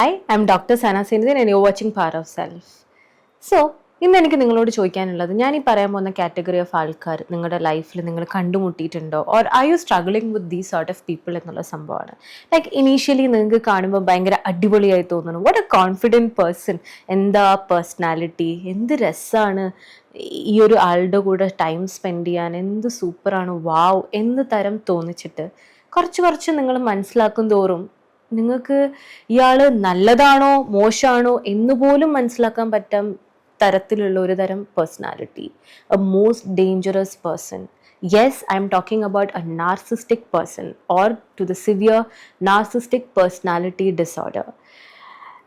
Hi, I'm Dr. Sana Sindhu and you're watching Power of Self. So, ഇന്ന് എനിക്ക് നിങ്ങളോട് ചോദിക്കാനുള്ളത്, ഞാൻ ഈ പറയാൻ പോകുന്ന കാറ്റഗറി ഓഫ് ആൾക്കാർ നിങ്ങളുടെ ലൈഫിൽ നിങ്ങൾ കണ്ടുമുട്ടിയിട്ടുണ്ടോ, or are you struggling with these sort of people എന്നുള്ള സംഭവമാണ്. ലൈക്ക് ഇനീഷ്യലി നിങ്ങൾക്ക് കാണുമ്പോൾ ഭയങ്കര അടിപൊളിയായി തോന്നുന്നു, വാട്ട് എ കോൺഫിഡൻറ്റ് പേഴ്സൺ, എന്താ പേഴ്സണാലിറ്റി, എന്ത് രസമാണ് ഈ ഒരു ആളുടെ കൂടെ ടൈം സ്പെൻഡ് ചെയ്യാൻ, എന്ത് സൂപ്പറാണ്, വാവ് എന്ന് തരം തോന്നിച്ചിട്ട് കുറച്ച് നിങ്ങൾ മനസ്സിലാക്കും തോറും നിങ്ങൾക്ക് ഇയാൾ നല്ലതാണോ മോശമാണോ എന്ന് പോലും മനസ്സിലാക്കാൻ പറ്റാൻ തരത്തിലുള്ള ഒരു തരം personality, a most dangerous person. Yes, I am talking about a narcissistic person or to the severe narcissistic personality disorder.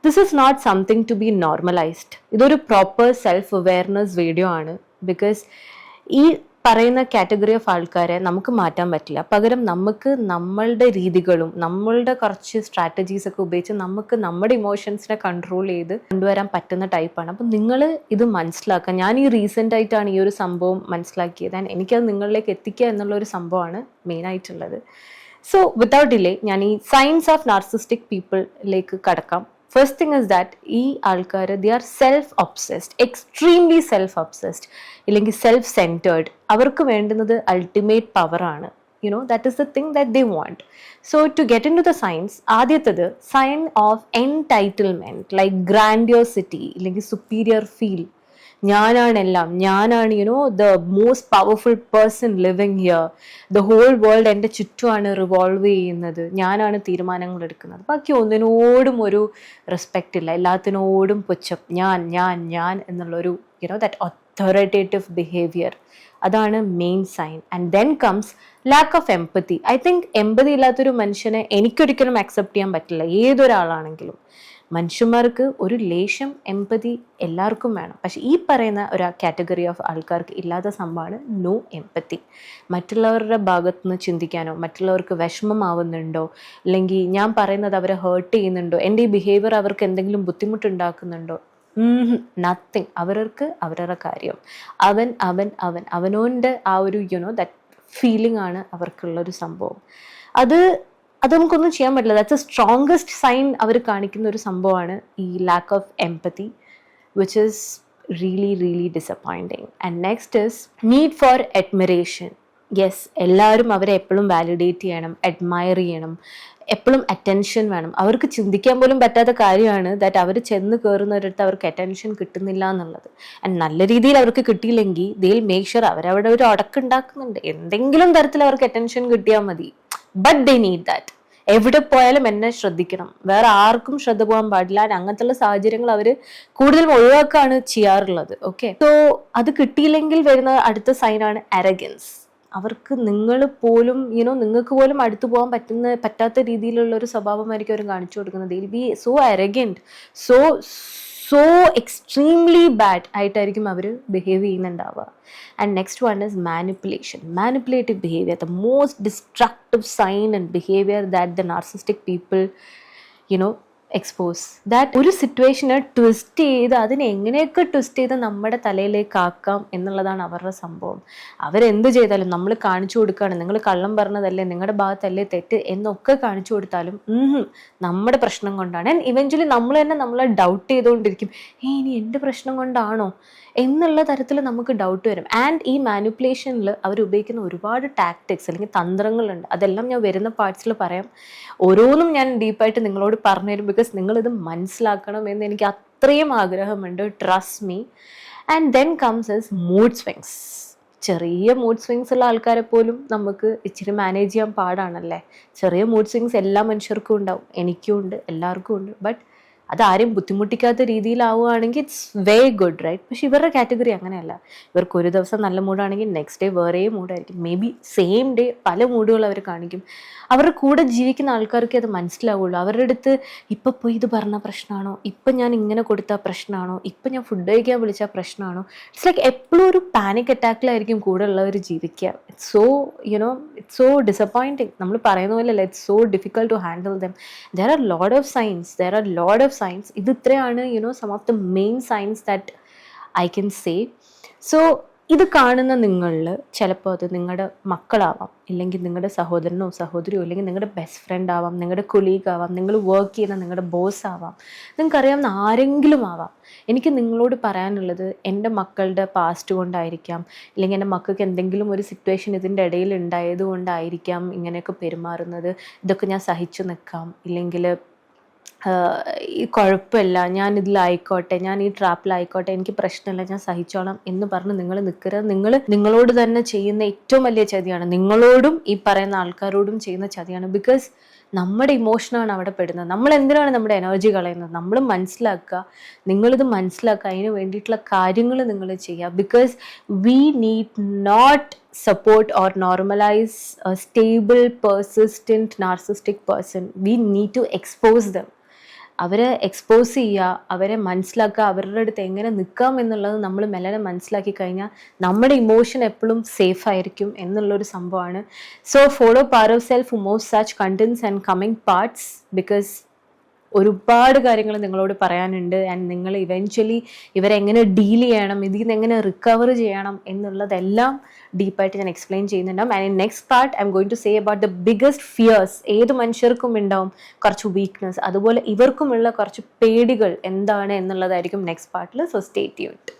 This is not something to be normalised. ഇതൊരു പ്രോപ്പർ സെൽഫ് അവെയർനെസ് വീഡിയോ ആണ്. Because ഈ പറയുന്ന category of ആൾക്കാരെ നമുക്ക് മാറ്റാൻ പറ്റില്ല. പകരം നമുക്ക് നമ്മളുടെ രീതികളും നമ്മളുടെ കുറച്ച് സ്ട്രാറ്റജീസ് ഒക്കെ ഉപയോഗിച്ച് നമുക്ക് നമ്മുടെ ഇമോഷൻസിനെ കൺട്രോൾ ചെയ്ത് കൊണ്ടുവരാൻ പറ്റുന്ന ടൈപ്പാണ്. അപ്പം നിങ്ങൾ ഇത് മനസ്സിലാക്കുക. ഞാൻ ഈ റീസെൻ്റ് ആയിട്ടാണ് ഈ ഒരു സംഭവം മനസ്സിലാക്കിയത്. ആൻഡ് എനിക്കത് നിങ്ങളിലേക്ക് എത്തിക്കുക എന്നുള്ള ഒരു സംഭവമാണ് മെയിനായിട്ടുള്ളത്. സോ വിത്തൗട്ട് ഡിലേ ഞാൻ ഈ സയൻസ് ഓഫ് നാർസിസ്റ്റിക് പീപ്പിളിലേക്ക് കടക്കാം. ഫസ്റ്റ് തിങ് ഇസ് ദാറ്റ് ഈ ആൾക്കാർ they are self obsessed, extremely self obsessed, ഇല്ലെങ്കിൽ സെൽഫ് സെൻറ്റേർഡ്. അവർക്ക് വേണ്ടുന്നത് അൾട്ടിമേറ്റ് പവറാണ്. that is the thing that they want. So to get into the science, ആദ്യത്തത് sign of entitlement, like grandiosity, ഇല്ലെങ്കിൽ superior feel. ഞാനാണെല്ലാം, ഞാനാണ് the most powerful person living here, the whole world എൻ്റെ ചുറ്റുമാണ് revolve ചെയ്യുന്നത്, ഞാനാണ് തീരുമാനങ്ങൾ എടുക്കുന്നത്, ബാക്കി ഒന്നിനോടും ഒരു റെസ്പെക്റ്റ് ഇല്ല, എല്ലാത്തിനോടും പുച്ഛം, ഞാൻ എന്നുള്ളൊരു ദാറ്റ് authoritative behavior. അതാണ് main sign. And then comes lack of empathy. I think empathy ഇല്ലാത്തൊരു മനുഷ്യനെ എനിക്കൊരിക്കലും അക്സെപ്റ്റ് ചെയ്യാൻ പറ്റില്ല, ഏതൊരാളാണെങ്കിലും. മനുഷ്യന്മാർക്ക് ഒരു ലേശം എംപതി എല്ലാവർക്കും വേണം. പക്ഷെ ഈ പറയുന്ന ഒരു കാറ്റഗറി ഓഫ് ആൾക്കാർക്ക് ഇല്ലാത്ത സംഭവമാണ് നോ എംപതി. മറ്റുള്ളവരുടെ ഭാഗത്തു നിന്ന് ചിന്തിക്കാനോ, മറ്റുള്ളവർക്ക് വിഷമമാവുന്നുണ്ടോ, അല്ലെങ്കിൽ ഞാൻ പറയുന്നത് അവരെ ഹേർട്ട് ചെയ്യുന്നുണ്ടോ, എൻ്റെ ഈ ബിഹേവിയർ അവർക്ക് എന്തെങ്കിലും ബുദ്ധിമുട്ടുണ്ടാക്കുന്നുണ്ടോ, നത്തിങ്. അവർക്ക് അവരുടെ കാര്യം, അവനോൻ്റെ ആ ഒരു ദാറ്റ് ഫീലിംഗ് ആണ് അവർക്കുള്ളൊരു സംഭവം. അത് നമുക്കൊന്നും ചെയ്യാൻ പറ്റില്ല. ദാറ്റ്സ് എ സ്ട്രോങ്കസ്റ്റ് സൈൻ അവർ കാണിക്കുന്ന ഒരു സംഭവമാണ് ഈ lakh of empathy, which is really disappointing. And next is need for admiration. Yes, എല്ലാവരും അവരെ എപ്പോഴും വാലിഡേറ്റ് ചെയ്യണം, അഡ്മയർ ചെയ്യണം, എപ്പോഴും അറ്റൻഷൻ വേണം. അവർക്ക് ചിന്തിക്കാൻ പോലും പറ്റാത്ത കാര്യമാണ് ദാറ്റ് അവർ ചെന്ന് കയറുന്നവരടുത്ത് അവർക്ക് അറ്റൻഷൻ കിട്ടുന്നില്ല എന്നുള്ളത്. ആൻഡ് നല്ല രീതിയിൽ അവർക്ക് കിട്ടിയില്ലെങ്കിൽ ദേ വിൽ മേക്ക് ഷുവർ അവരവിടെ ഒരു അടക്കുണ്ടാക്കുന്നുണ്ട്, എന്തെങ്കിലും തരത്തിൽ അവർക്ക് അറ്റൻഷൻ കിട്ടിയാൽ മതി. But they need that. എവിടെ പോയാലും എന്നെ ശ്രദ്ധിക്കണം, വേറെ ആർക്കും ശ്രദ്ധ പോകാൻ പാടില്ല. അങ്ങനത്തെ സാഹചര്യങ്ങൾ അവർ കൂടുതലും ഒഴിവാക്കാണ് ചെയ്യാറുള്ളത്. ഓക്കെ, സോ അത് കിട്ടിയില്ലെങ്കിൽ വരുന്ന അടുത്ത സൈനാണ് അരഗൻസ്. അവർക്ക് നിങ്ങൾ പോലും നിങ്ങൾക്ക് പോലും അടുത്തു പോകാൻ പറ്റാത്ത രീതിയിലുള്ള ഒരു സ്വഭാവമായിരിക്കും അവർ കാണിച്ചു കൊടുക്കുന്നത്. They will be so arrogant, so extremely bad ആയിട്ടായിരിക്കും അവർ ബിഹേവ് ചെയ്യുന്നുണ്ടാവുക. And next one is manipulative behaviour, the most destructive sign and behaviour that the narcissistic people expose. That ഒരു സിറ്റുവേഷനെ ട്വിസ്റ്റ് ചെയ്ത് അതിനെ എങ്ങനെയൊക്കെ ട്വിസ്റ്റ് ചെയ്ത് നമ്മുടെ തലയിലേക്ക് ആക്കാം എന്നുള്ളതാണ് അവരുടെ സംഭവം. അവരെന്ത് ചെയ്താലും നമ്മൾ കാണിച്ചു കൊടുക്കുകയാണ്, നിങ്ങൾ കള്ളം പറഞ്ഞതല്ലേ, നിങ്ങളുടെ ഭാഗത്തല്ലേ തെറ്റ് എന്നൊക്കെ കാണിച്ചു കൊടുത്താലും നമ്മുടെ പ്രശ്നം കൊണ്ടാണ്. ആൻഡ് ഇവഞ്ച്വലി നമ്മൾ തന്നെ നമ്മളെ ഡൗട്ട് ചെയ്തുകൊണ്ടിരിക്കും, ഇനി എൻ്റെ പ്രശ്നം കൊണ്ടാണോ എന്നുള്ള തരത്തിൽ നമുക്ക് ഡൗട്ട് വരും. ആൻഡ് ഈ മാനിപ്പുലേഷനിൽ അവർ ഉപയോഗിക്കുന്ന ഒരുപാട് ടാക്ടിക്സ് അല്ലെങ്കിൽ തന്ത്രങ്ങളുണ്ട്. അതെല്ലാം ഞാൻ വരുന്ന പാർട്സിൽ പറയാം. ഓരോന്നും ഞാൻ ഡീപ്പായിട്ട് നിങ്ങളോട് പറഞ്ഞുതരും. ബിക്കോസ് നിങ്ങളിത് മനസ്സിലാക്കണം എന്ന് എനിക്ക് അത്രയും ആഗ്രഹമുണ്ട്. Trust me. And then comes is mood swings. ചെറിയ മൂഡ് സ്വിങ്സ് ഉള്ള ആൾക്കാരെ പോലും നമുക്ക് ഇച്ചിരി മാനേജ് ചെയ്യാൻ പാടാണല്ലേ. ചെറിയ മൂഡ് സ്വിങ്സ് എല്ലാ മനുഷ്യർക്കും ഉണ്ടാവും, എനിക്കും ഉണ്ട്, എല്ലാവർക്കും ഉണ്ട്. ബട്ട് അതാരും ബുദ്ധിമുട്ടിക്കാത്ത രീതിയിലാവുകയാണെങ്കിൽ ഇറ്റ്സ് വെരി ഗുഡ്, റൈറ്റ്? പക്ഷെ ഇവരുടെ കാറ്റഗറി അങ്ങനെയല്ല. ഇവർക്ക് ഒരു ദിവസം നല്ല മൂഡാണെങ്കിൽ നെക്സ്റ്റ് ഡേ വേറെ മൂഡായിരിക്കും. മേ ബി സെയിം ഡേ പല മൂഡുകൾ അവർ കാണിക്കും. അവരുടെ കൂടെ ജീവിക്കുന്ന ആൾക്കാർക്ക് അത് മനസ്സിലാവുള്ളൂ. അവരുടെ അടുത്ത് ഇപ്പം പോയി ഇത് പറഞ്ഞ പ്രശ്നമാണോ, ഇപ്പം ഞാൻ ഇങ്ങനെ കൊടുത്ത പ്രശ്നമാണോ, ഇപ്പം ഞാൻ ഫുഡ് കഴിക്കാൻ വിളിച്ച പ്രശ്നമാണോ. ഇറ്റ്സ് ലൈക്ക് എപ്പോഴും ഒരു പാനിക് അറ്റാക്കിലായിരിക്കും കൂടെ ഉള്ളവർ ജീവിക്കുക. It's so disappointing. നമ്മൾ പറയുന്ന പോലെ അല്ല, it's so difficult to handle them. There are lot of signs. ഇത് ഇത്രയാണ് some of the main signs that I can say. So ഇത് കാണുന്ന നിങ്ങളിൽ ചിലപ്പോൾ അത് നിങ്ങളുടെ മക്കളാവാം, ഇല്ലെങ്കിൽ നിങ്ങളുടെ സഹോദരനോ സഹോദരിയോ, അല്ലെങ്കിൽ നിങ്ങളുടെ ബെസ്റ്റ് ഫ്രണ്ട് ആവാം, നിങ്ങളുടെ കൊളീഗ് ആവാം, നിങ്ങൾ വർക്ക് ചെയ്യുന്ന നിങ്ങളുടെ ബോസ് ആവാം, നിങ്ങൾക്കറിയാവുന്ന ആരെങ്കിലും ആവാം. എനിക്ക് നിങ്ങളോട് പറയാനുള്ളത്, എൻ്റെ മക്കളുടെ പാസ്റ്റ് കൊണ്ടായിരിക്കാം, അല്ലെങ്കിൽ എൻ്റെ മക്കൾക്ക് എന്തെങ്കിലും ഒരു സിറ്റുവേഷൻ ഇതിൻ്റെ ഇടയിൽ ഉണ്ടായത് കൊണ്ടായിരിക്കാം ഇങ്ങനെയൊക്കെ പെരുമാറുന്നത്. ഇതൊക്കെ ഞാൻ സഹിച്ചു നിൽക്കാം, ഇല്ലെങ്കിൽ ഈ കുഴപ്പമില്ല, ഞാൻ ഇതിലായിക്കോട്ടെ, ഞാൻ ഈ ട്രാപ്പിലായിക്കോട്ടെ, എനിക്ക് പ്രശ്നമില്ല, ഞാൻ സഹിച്ചോളാം എന്ന് പറഞ്ഞ് നിങ്ങൾ നിൽക്കരുത്. നിങ്ങളോട് തന്നെ ചെയ്യുന്ന ഏറ്റവും വലിയ ചതിയാണ്, നിങ്ങളോടും ഈ പറയുന്ന ആൾക്കാരോടും ചെയ്യുന്ന ചതിയാണ്. ബിക്കോസ് നമ്മുടെ ഇമോഷനാണ് അവിടെ പെടുന്നത്. നമ്മൾ എന്തിനാണ് നമ്മുടെ എനർജി കളയുന്നത്? നമ്മൾ മനസ്സിലാക്കുക, നിങ്ങളിത് മനസ്സിലാക്കുക, അതിന് വേണ്ടിയിട്ടുള്ള കാര്യങ്ങൾ നിങ്ങൾ ചെയ്യുക. Because we need not support or normalize a stable, persistent, narcissistic person. We need to expose them. അവരെ എക്സ്പോസ് ചെയ്യുക, അവരെ മനസ്സിലാക്കുക, അവരുടെ അടുത്ത് എങ്ങനെ നിൽക്കാം എന്നുള്ളത് നമ്മൾ മെല്ലനെ മനസ്സിലാക്കി കഴിഞ്ഞാൽ നമ്മുടെ ഇമോഷൻ എപ്പോഴും സേഫ് ആയിരിക്കും എന്നുള്ളൊരു സംഭവമാണ്. So follow power of self for more such contents and coming parts, because ഒരുപാട് കാര്യങ്ങൾ നിങ്ങളോട് പറയാനുണ്ട്. ആൻഡ് നിങ്ങൾ ഇവൻച്വലി ഇവരെങ്ങനെ ഡീൽ ചെയ്യണം, ഇതിൽ നിന്ന് എങ്ങനെ റിക്കവർ ചെയ്യണം എന്നുള്ളതെല്ലാം ഡീപ്പായിട്ട് ഞാൻ എക്സ്പ്ലെയിൻ ചെയ്യുന്നുണ്ടാവും. And in next part I am going to say about the biggest fears. ഏത് മനുഷ്യർക്കും ഉണ്ടാവും കുറച്ച് വീക്ക്നെസ്, അതുപോലെ ഇവർക്കുമുള്ള കുറച്ച് പേടികൾ എന്താണ് എന്നുള്ളതായിരിക്കും നെക്സ്റ്റ് പാർട്ടിൽ. So stay tuned.